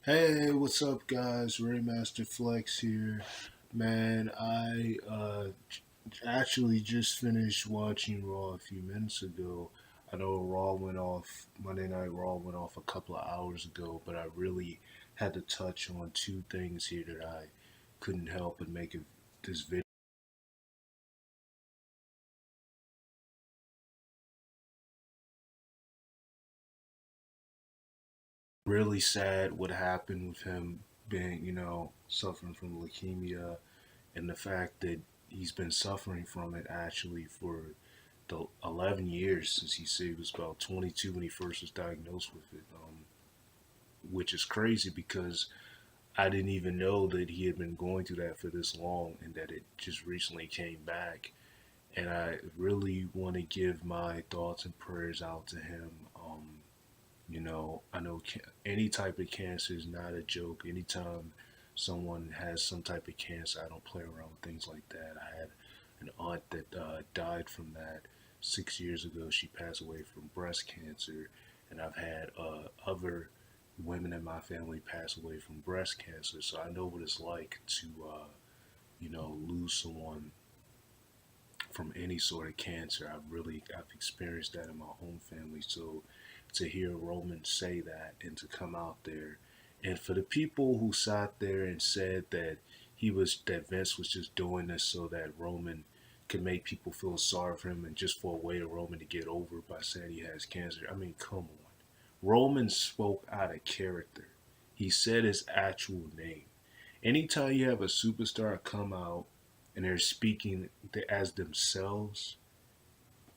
Hey, what's up, guys? Raymaster Flex here. Man, actually just finished watching Raw a few minutes ago. I know Monday Night Raw went off a couple of hours ago, but I really had to touch on two things here that I couldn't help but make this video. Really sad what happened with him being, suffering from leukemia, and the fact that he's been suffering from it actually for the 11 years since he said he was about 22 when he first was diagnosed with it, which is crazy because I didn't even know that he had been going through that for this long and that it just recently came back. And I really want to give my thoughts and prayers out to him. I know any type of cancer is not a joke. Anytime someone has some type of cancer, I don't play around with things like that. I had an aunt that died from that 6 years ago. She passed away from breast cancer, and I've had other women in my family pass away from breast cancer. So I know what it's like to, lose someone from any sort of cancer. I've experienced that in my own family. So to hear Roman say that and to come out there, and for the people who sat there and said that Vince was just doing this so that Roman could make people feel sorry for him and just for a way of Roman to get over by saying he has cancer. I mean, come on. Roman spoke out of character. He said his actual name. Anytime you have a superstar come out and they're speaking as themselves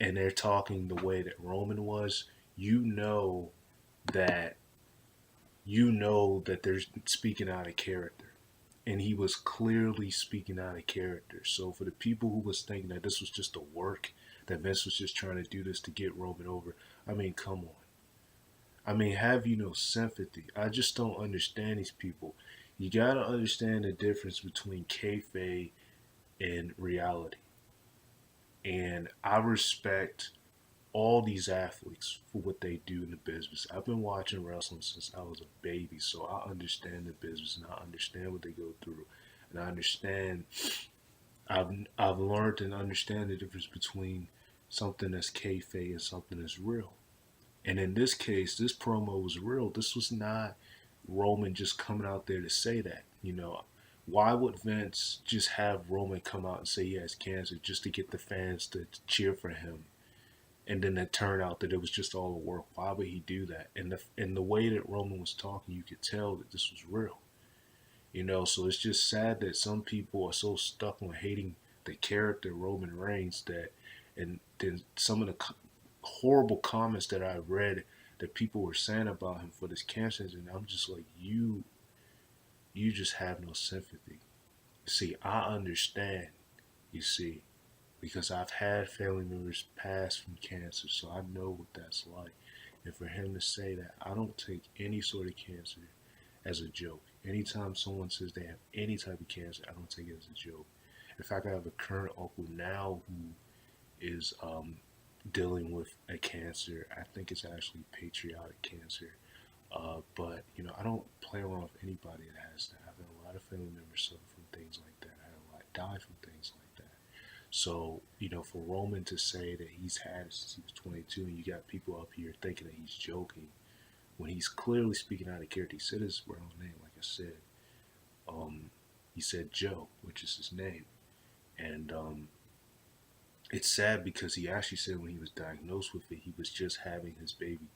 and they're talking the way that Roman was, you know that they're speaking out of character. And he was clearly speaking out of character. So for the people who was thinking that this was just a work, that Vince was just trying to do this to get Roman over, I mean, come on. I mean, have you no sympathy? I just don't understand these people. You gotta understand the difference between kayfabe and reality. And I respect all these athletes for what they do in the business. I've been watching wrestling since I was a baby, so I understand the business and I understand what they go through. And I understand I've learned and understand the difference between something that's kayfabe and something that's real. And in this case, this promo was real. This was not Roman just coming out there to say that. Why would Vince just have Roman come out and say he has cancer just to get the fans to cheer for him? And then it turned out that it was just all a work. Why would he do that? And the way that Roman was talking, you could tell that this was real. So it's just sad that some people are so stuck on hating the character Roman Reigns and then some of the horrible comments that I read that people were saying about him for this cancer, and I'm just like, you just have no sympathy. See, I understand, you see, because I've had family members pass from cancer, so I know what that's like. And for him to say that, I don't take any sort of cancer as a joke. Anytime someone says they have any type of cancer, I don't take it as a joke. In fact, I have a current uncle now who is dealing with a cancer. I think it's actually patriotic cancer. But I don't play around with anybody that has that. I've had a lot of family members suffer from things like that. I had a lot die from things like that. So for Roman to say that he's had it since he was 22, and you got people up here thinking that he's joking when he's clearly speaking out of character. He said his real name, like I said. Um, he said Joe, which is his name, and it's sad because he actually said when he was diagnosed with it, he was just having his baby,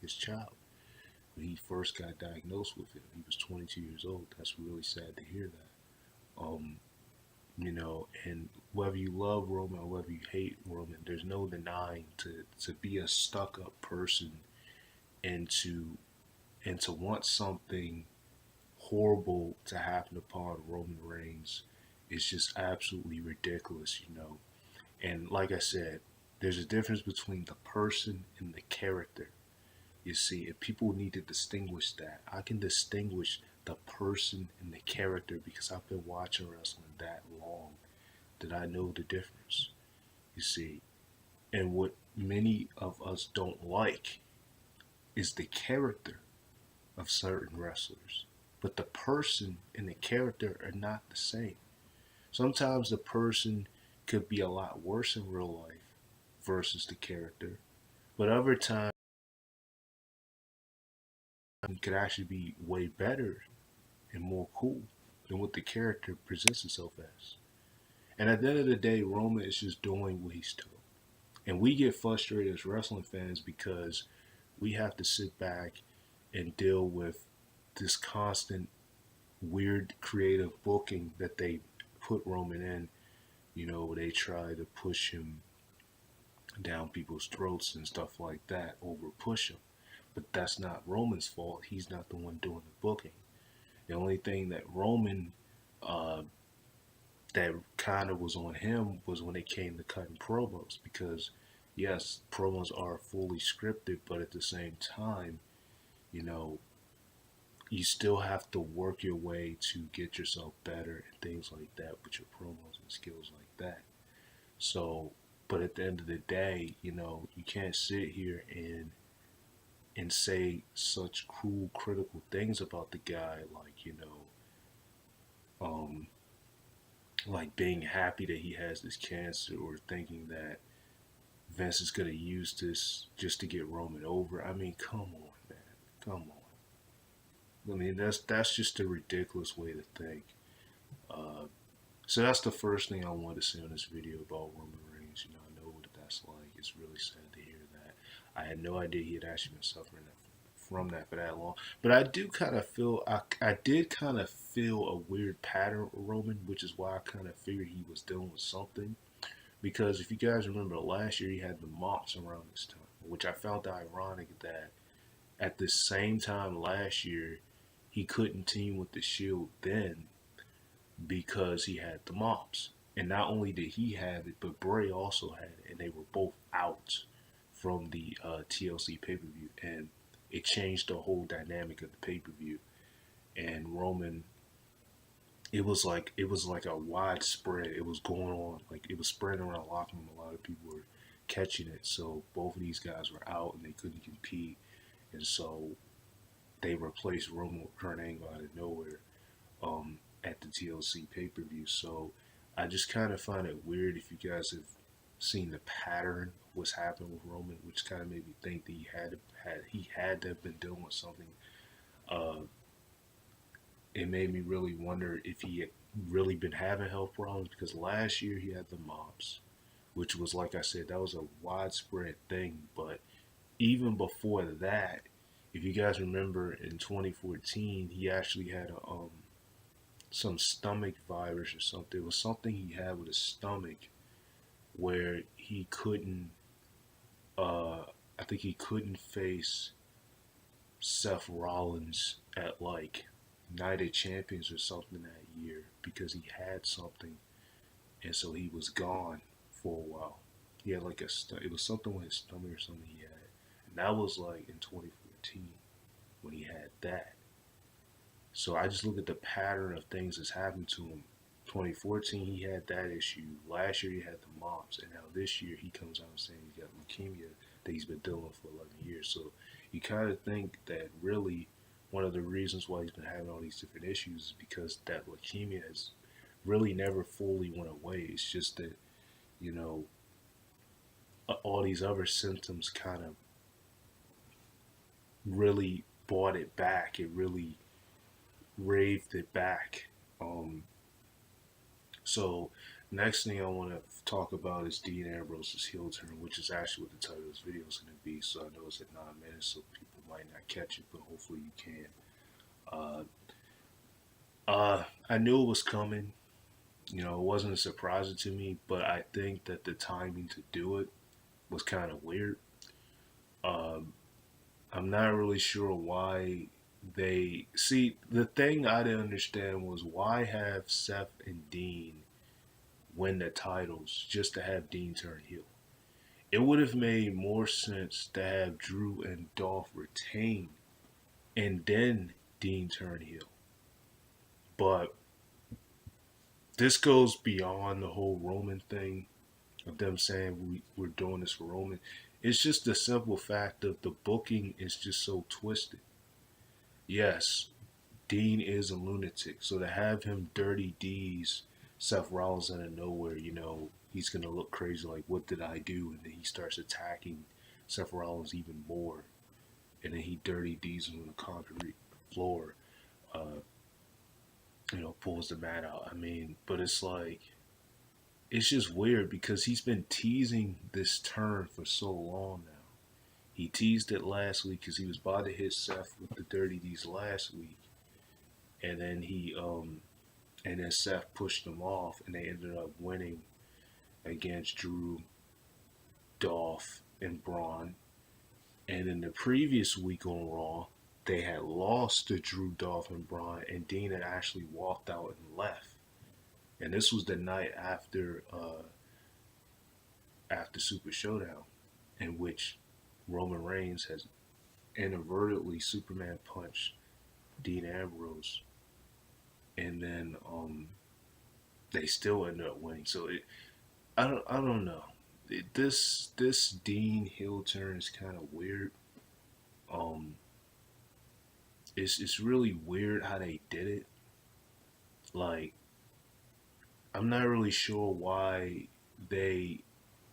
his child. When he first got diagnosed with it, he was 22 years old. That's really sad to hear that. And whether you love Roman or whether you hate Roman, there's no denying to be a stuck up person and to want something horrible to happen upon Roman Reigns is just absolutely ridiculous. And like I said, there's a difference between the person and the character. You see, if people need to distinguish that, I can distinguish the person and the character because I've been watching wrestling that long that I know the difference. You see, and what many of us don't like is the character of certain wrestlers, but the person and the character are not the same. Sometimes the person could be a lot worse in real life versus the character, but other times it could actually be way better and more cool than what the character presents itself as. And at the end of the day, Roman is just doing what he's told. And we get frustrated as wrestling fans because we have to sit back and deal with this constant weird creative booking that they put Roman in. You know, they try to push him down people's throats and stuff like that, over push him. But that's not Roman's fault. He's not the one doing the booking. The only thing that Roman uh, that kind of was on him was when it came to cutting promos, because yes, promos are fully scripted, but at the same time, you know, you still have to work your way to get yourself better and things like that with your promos and skills like that. So, but at the end of the day, you know, you can't sit here and say such cruel, critical things about the guy, like, you know, like being happy that he has this cancer, or thinking that Vince is gonna use this just to get Roman over. I mean, come on, man, come on. I mean, that's just a ridiculous way to think. Uh, so that's the first thing I wanted to say on this video about Roman Reigns. You know, I know what that's like. It's really sad to hear that. I had no idea he had actually been suffering from that for that long. But I do kind of feel, I did kind of feel a weird pattern with Roman, which is why I kind of figured he was dealing with something. Because if you guys remember last year, he had the mops around this time, which I found ironic that at the same time last year, he couldn't team with the Shield then because he had the mops. And not only did he have it, but Bray also had it, and they were both out from the TLC pay per view, and it changed the whole dynamic of the pay per view. And Roman, it was like a widespread. It was going on, like it was spreading around the locker room. A lot of people were catching it. So both of these guys were out, and they couldn't compete, and so they replaced Roman with Kurt Angle out of nowhere. At the TLC pay per view. So I just kind of find it weird, if you guys have seen the pattern of what's happened with Roman, which kind of made me think that he had to have been dealing with something. Uh, it made me really wonder if he had really been having health problems, because last year he had the mops, which was, like I said, that was a widespread thing. But even before that, if you guys remember in 2014, he actually had some stomach virus or something. It was something he had with his stomach where he couldn't. Uh, I think he couldn't face Seth Rollins at like Night of Champions or something that year because he had something, and so he was gone for a while. He had like it was something with his stomach or something he had, and that was like in 2014 when he had that. So I just look at the pattern of things that's happened to him. 2014, he had that issue. Last year, he had the mops. And now this year, he comes out saying he got leukemia that he's been dealing with for 11 years. So you kind of think that really one of the reasons why he's been having all these different issues is because that leukemia has really never fully went away. It's just that, you know, all these other symptoms kind of really brought it back. It really raved it back. Um, so next thing I want to talk about is Dean Ambrose's heel turn, which is actually what the title of this video is going to be. So I know it's at 9 minutes, so people might not catch it, but hopefully you can. I knew it was coming. You know, it wasn't a surprise to me, but I think that the timing to do it was kind of weird. Um, I'm not really sure why they see the thing I didn't understand was why have Seth and Dean win the titles just to have Dean turn heel. It would have made more sense to have Drew and Dolph retain and then Dean turn heel. But this goes beyond the whole Roman thing of them saying we're doing this for Roman. It's just the simple fact of the booking is just so twisted. yes, Dean is a lunatic. So to have him dirty D's Seth Rollins out of nowhere, he's gonna look crazy. Like, what did I do? And then he starts attacking Seth Rollins even more, and then he dirty D's him on the concrete floor. Uh, pulls the mat out. I mean, but it's like it's just weird because he's been teasing this turn for so long now. He teased it last week because he was about to hit Seth with the dirty D's last week, and then Seth pushed him off, and they ended up winning against Drew, Dolph, and Braun. And in the previous week on Raw, they had lost to Drew, Dolph, and Braun, and Dean had actually walked out and left. And this was the night after Super Showdown, in which Roman Reigns has inadvertently Superman punched Dean Ambrose, and then they still ended up winning. So I don't know. This Dean heel turn is kind of weird. Um, it's really weird how they did it. Like, I'm not really sure why they.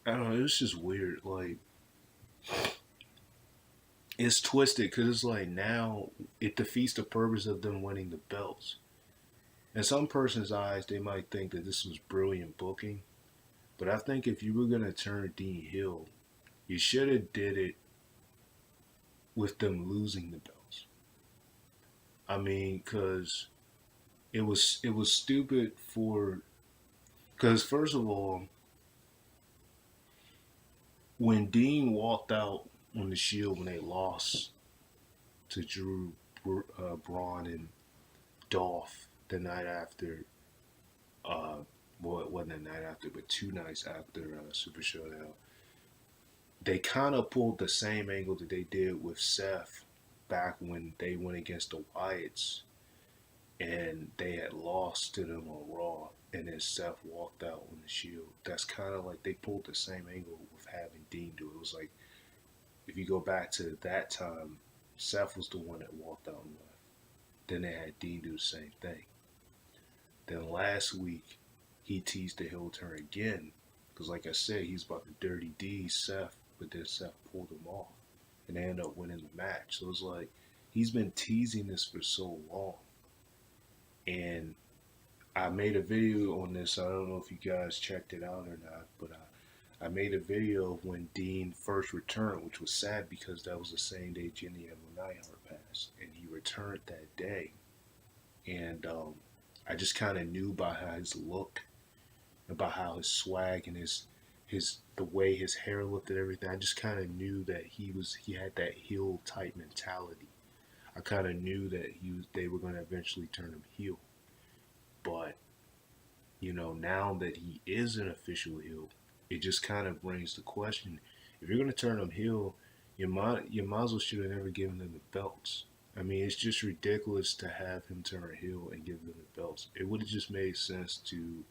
I don't know. It's just weird. Like, it's twisted because it's like now it defeats the purpose of them winning the belts. In some person's eyes, they might think that this was brilliant booking, but I think if you were gonna turn Dean heel, you should have did it with them losing the belts. I mean, because it was stupid for because first of all, when Dean walked out on the Shield when they lost to Drew, Braun, and Dolph the night after, well, it wasn't the night after, but 2 nights after Super Showdown, they kind of pulled the same angle that they did with Seth back when they went against the Wyatts and they had lost to them on Raw, and then Seth walked out on the Shield. That's kind of like they pulled the same angle with having Dean do it. It was like if you go back to that time, Seth was the one that walked out and left. Then they had Dean do the same thing. Then last week, he teased the heel turn again. Because, like I said, he's about to dirty D Seth, but then Seth pulled him off. And they ended up winning the match. So it's like, he's been teasing this for so long. And I made a video on this. I don't know if you guys checked it out or not, but I made a video of when Dean first returned, which was sad because that was the same day Jenny and Neidhart passed. And he returned that day. And I just kind of knew by how his look, about how his swag and his the way his hair looked and everything. I just kind of knew that he had that heel type mentality. I kind of knew that they were going to eventually turn him heel. But now that he is an official heel, it just kind of brings the question: if you're going to turn him heel, you might as well should have never given them the belts. I mean, it's just ridiculous to have him turn heel and give them the belts. It would have just made sense to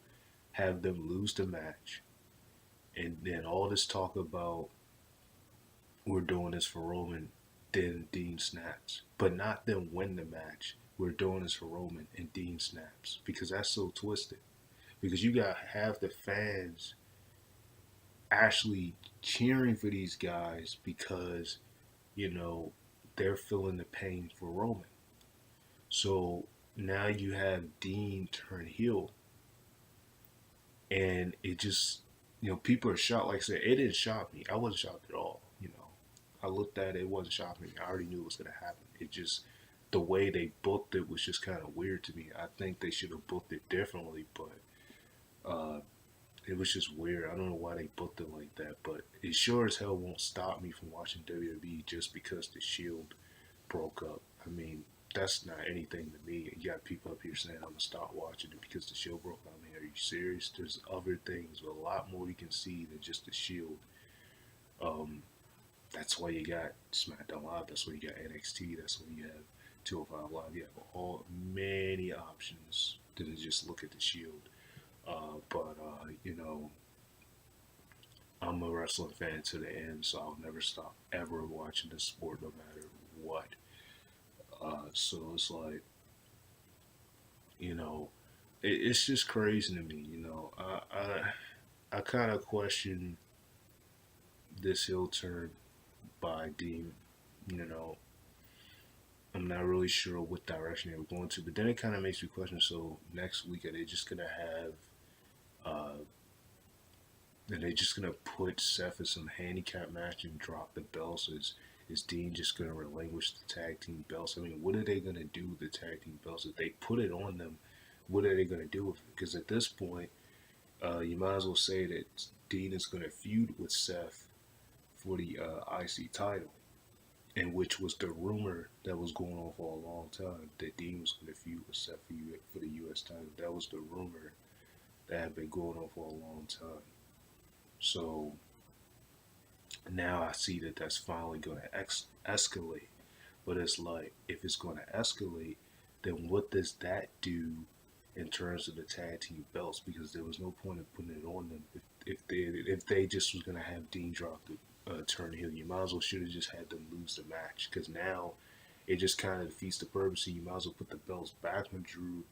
have them lose the match, and then all this talk about we're doing this for Roman, then Dean snaps, but not them win the match. We're doing this for Roman and Dean snaps because that's so twisted. Because you got half the fans actually cheering for these guys because you know they're feeling the pain for Roman. So now you have Dean turn heel, and it just people are shocked. Like I said, it didn't shock me. I wasn't shocked at all. I looked at it, it wasn't shocking me. I already knew it was gonna happen. It just the way they booked it was just kind of weird to me. I think they should have booked it differently, but uh, it was just weird. I don't know why they booked it like that, but it sure as hell won't stop me from watching WWE just because the Shield broke up. I mean, that's not anything to me. You got people up here saying I'm gonna stop watching it because the Shield broke up. I mean, are you serious? There's other things, a lot more you can see than just the Shield. Um, that's why you got SmackDown Live. That's why you got NXT. That's why you have 205 Live. You have all many options than to just look at the Shield. But I'm a wrestling fan to the end, so I'll never stop ever watching this sport, no matter what. So it's like, you know, it's just crazy to me. I kind of question this heel turn by Dean. You know, I'm not really sure what direction they were going to, but then it kind of makes me question. So next week, are they just gonna have? Are they just gonna put Seth in some handicap match and drop the belts? Is Dean just gonna relinquish the tag team belts? I mean, what are they gonna do with the tag team belts if they put it on them? What are they gonna do with it? Because at this point, you might as well say that Dean is gonna feud with Seth for the IC title, and which was the rumor that was going on for a long time that Dean was going to feud with Seth for the U.S. title. That was the rumor that had been going on for a long time. So now I see that that's finally going to escalate. But it's like, if it's going to escalate, then what does that do in terms of the tag team belts? Because there was no point in putting it on them if they just was going to have Dean drop the turn heel. You might as well should have just had them lose the match, because now it just kind of defeats the purpose. You might as well put the belts back on Drew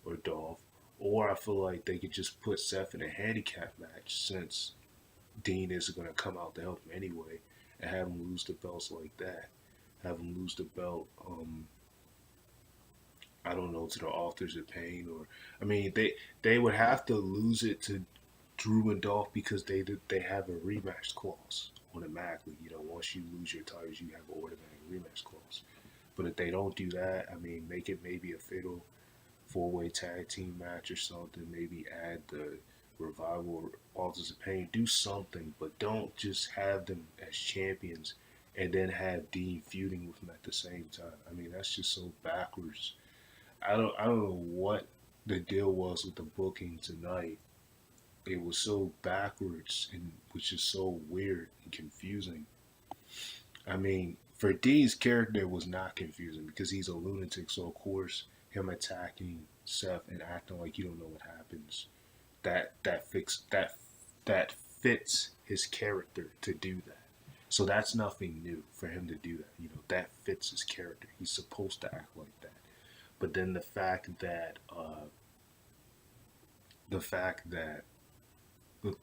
or Dolph. Or I feel like they could just put Seth in a handicap match, since Dean isn't going to come out to help him anyway, and have him lose the belts like that. Have him lose the belt, I don't know, to the Authors of Pain, or I mean, they would have to lose it to Drew and Dolph, because they have a rematch clause automatically. Once you lose your titles, you have an automatic rematch clause. But if they don't do that, I mean, make it maybe a fatal four-way tag team match or something. Maybe add the Revival or Authors of Pain. Do something, but don't just have them as champions and then have Dean feuding with them at the same time. I mean, that's just so backwards. I don't know what the deal was with the booking tonight. It was so backwards, and which is so weird and confusing. I mean, for Dean's character, it was not confusing because he's a lunatic. So of course, him attacking Seth and acting like you don't know what happens, that fits his character to do that. So that's nothing new for him to do that. That fits his character. He's supposed to act like that. But then the fact that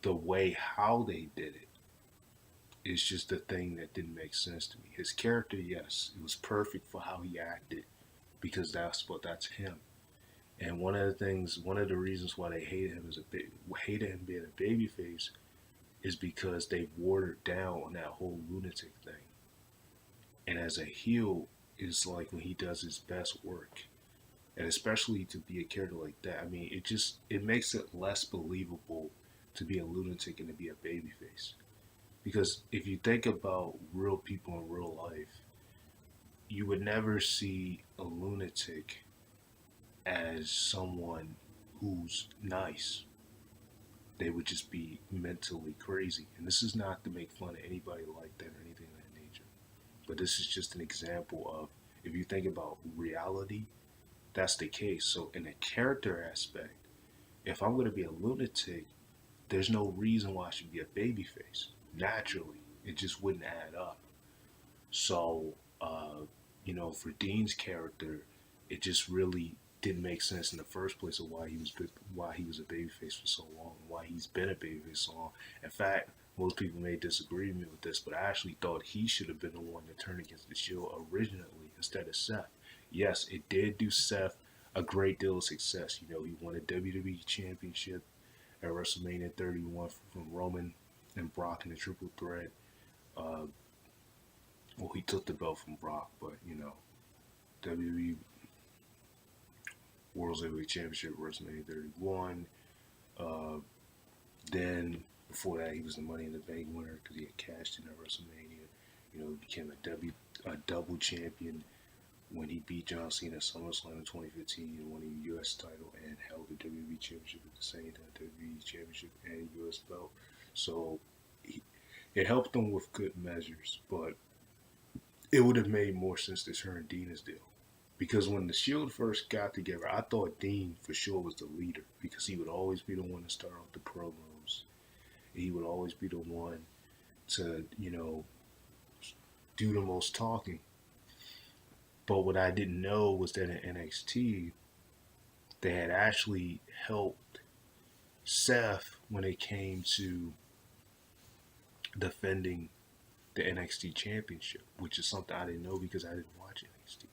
the way how they did it is just the thing that didn't make sense to me. His character, yes, it was perfect for how he acted, because that's him. And one of the reasons why they hated him being a babyface is because they watered down on that whole lunatic thing. And as a heel, it's like when he does his best work, and especially to be a character like that. I mean, it makes it less believable to be a lunatic and to be a babyface. Because if you think about real people in real life, you would never see a lunatic as someone who's nice. They would just be mentally crazy. And this is not to make fun of anybody like that or anything of that nature. But this is just an example of, if you think about reality, that's the case. So in a character aspect, if I'm going to be a lunatic, there's no reason why I should be a babyface. Naturally, it just wouldn't add up. So, for Dean's character, it just really didn't make sense in the first place of why he was a babyface for so long, why he's been a babyface so long. In fact, most people may disagree with me with this, but I actually thought he should have been the one to turn against the Shield originally instead of Seth. Yes, it did do Seth a great deal of success. He won a WWE Championship at WrestleMania 31 from Roman and Brock in a triple threat. Uh, well, he took the belt from Brock, but WWE World Heavyweight Championship, WrestleMania 31. Uh, then before that, he was the Money in the Bank winner because he had cashed in at WrestleMania. He became a double champion when he beat John Cena at SummerSlam in 2015 and won a U.S. title and held the WWE Championship at the same time, WWE Championship and U.S. belt. So it helped him with good measures, but it would have made more sense to turn Dean deal. Because when the Shield first got together, I thought Dean for sure was the leader, because he would always be the one to start off the promos. He would always be the one to, do the most talking. But what I didn't know was that in NXT, they had actually helped Seth when it came to defending the NXT championship, which is something I didn't know because I didn't watch NXT.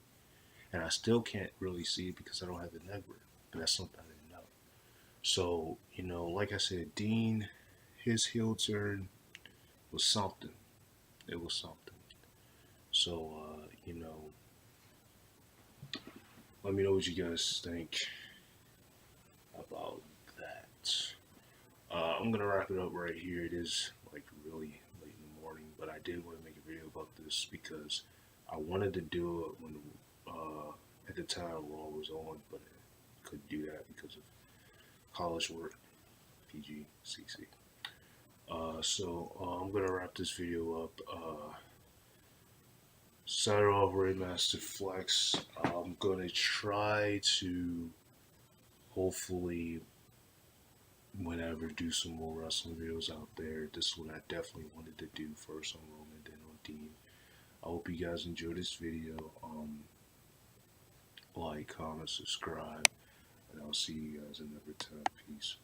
And I still can't really see it because I don't have the network. But that's something I didn't know. So, like I said, Dean, his heel turn was something. It was something. So, let me know what you guys think about that. I'm gonna wrap it up right here. It is like really late in the morning, but I did want to make a video about this because I wanted to do it when at the time Raw was on, but I couldn't do that because of college work, PGCC. So I'm gonna wrap this video up. Started off Raymaster Flex. I'm gonna try to hopefully whenever do some more wrestling videos out there. This one I definitely wanted to do first on Roman, then on Dean. I hope you guys enjoyed this video. Like, comment, subscribe, and I'll see you guys another time. Peace.